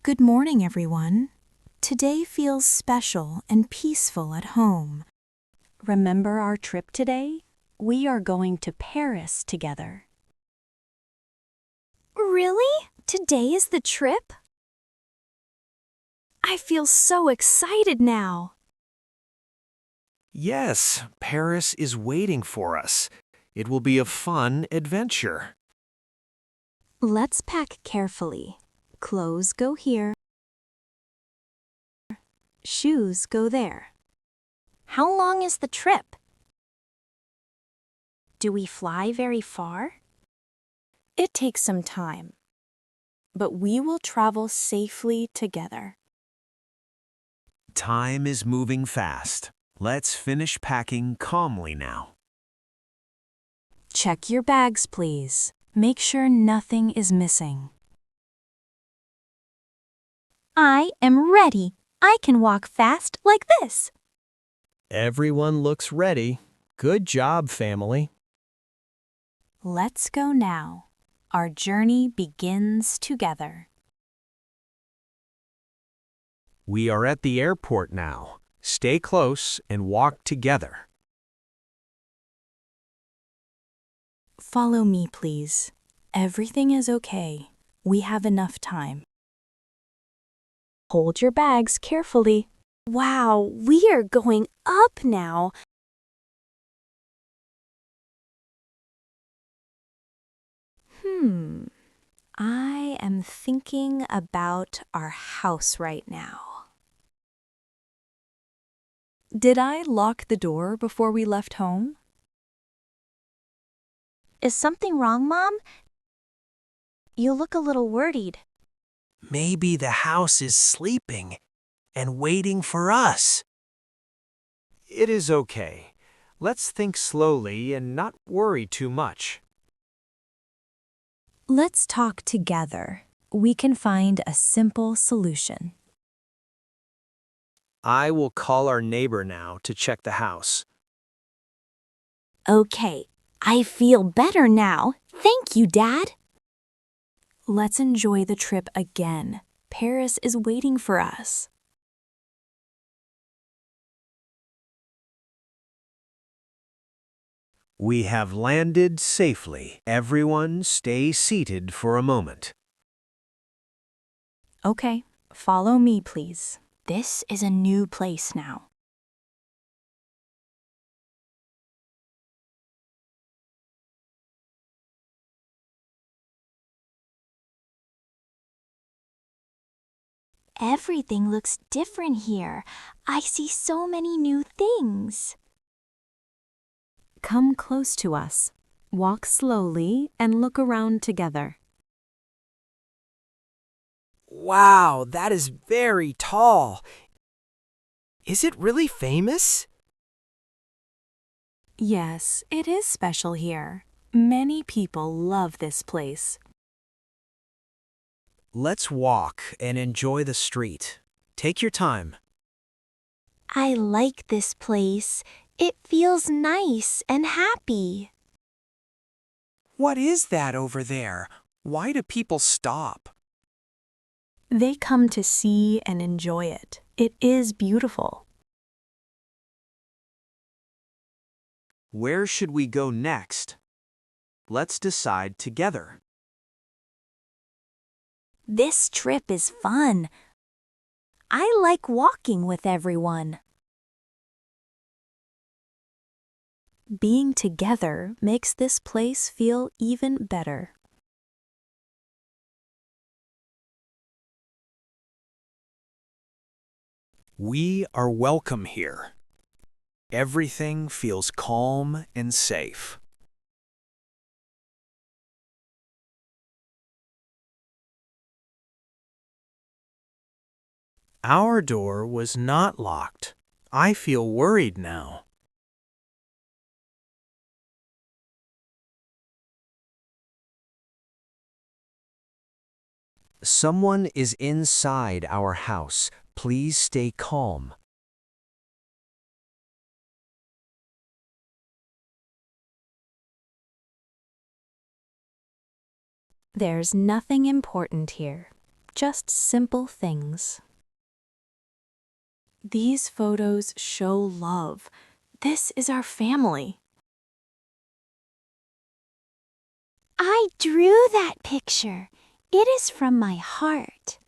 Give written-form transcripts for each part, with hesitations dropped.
Good morning, everyone. Today feels special and peaceful at home. Remember our trip today? We are going to Paris together. Really? Today is the trip? I feel so excited now. Yes, Paris is waiting for us. It will be a fun adventure. Let's pack carefully. Clothes go here. Shoes go there. How long is the trip? Do we fly very far? It takes some time, but we will travel safely together. Time is moving fast. Let's finish packing calmly now. Check your bags, please. Make sure nothing is missing. I am ready. I can walk fast like this. Everyone looks ready. Good job, family. Let's go now. Our journey begins together. We are at the airport now. Stay close and walk together. Follow me, please. Everything is okay. We have enough time. Hold your bags carefully. Wow, we are going up now. I am thinking about our house right now. Did I lock the door before we left home? Is something wrong, Mom? You look a little worried. Maybe the house is sleeping and waiting for us. It is okay. Let's think slowly and not worry too much. Let's talk together. We can find a simple solution. I will call our neighbor now to check the house. Okay, I feel better now. Thank you, Dad. Let's enjoy the trip again. Paris is waiting for us. We have landed safely. Everyone stay seated for a moment. Okay, follow me, please. This is a new place now. Everything looks different here. I see so many new things. Come close to us. Walk slowly and look around together. Wow, that is very tall. Is it really famous? Yes, it is special here. Many people love this place. Let's walk and enjoy the street. Take your time. I like this place. It feels nice and happy. What is that over there? Why do people stop? They come to see and enjoy it. It is beautiful. Where should we go next? Let's decide together. This trip is fun. I like walking with everyone. Being together makes this place feel even better. We are welcome here. Everything feels calm and safe. Our door was not locked. I feel worried now. Someone is inside our house. Please stay calm. There's nothing important here. just simple things. These photos show love. This is our family. I drew that picture. It is from my heart.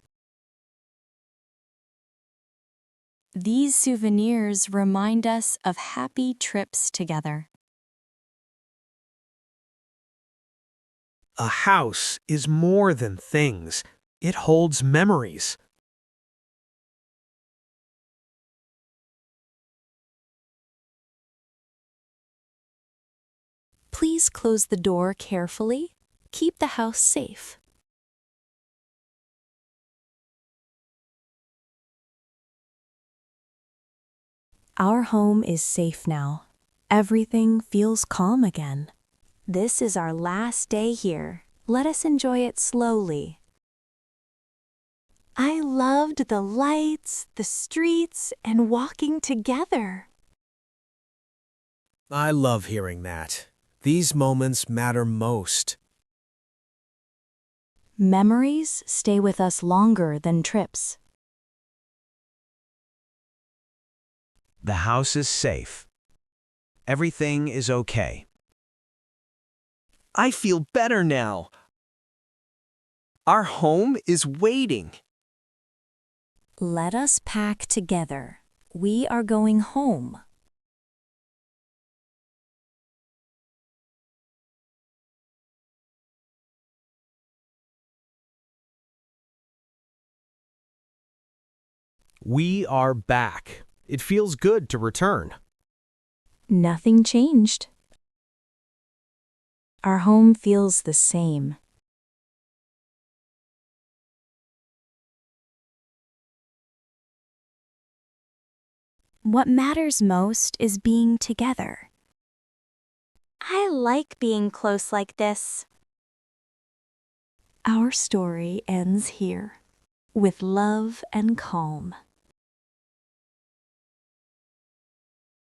These souvenirs remind us of happy trips together. A house is more than things. It holds memories. Please close the door carefully. Keep the house safe. Our home is safe now. Everything feels calm again. This is our last day here. Let us enjoy it slowly. I loved the lights, the streets, and walking together. I love hearing that. These moments matter most. Memories stay with us longer than trips. The house is safe. Everything is okay. I feel better now. Our home is waiting. Let us pack together. We are going home. We are back. It feels good to return. Nothing changed. Our home feels the same. What matters most is being together. I like being close like this. Our story ends here, with love and calm.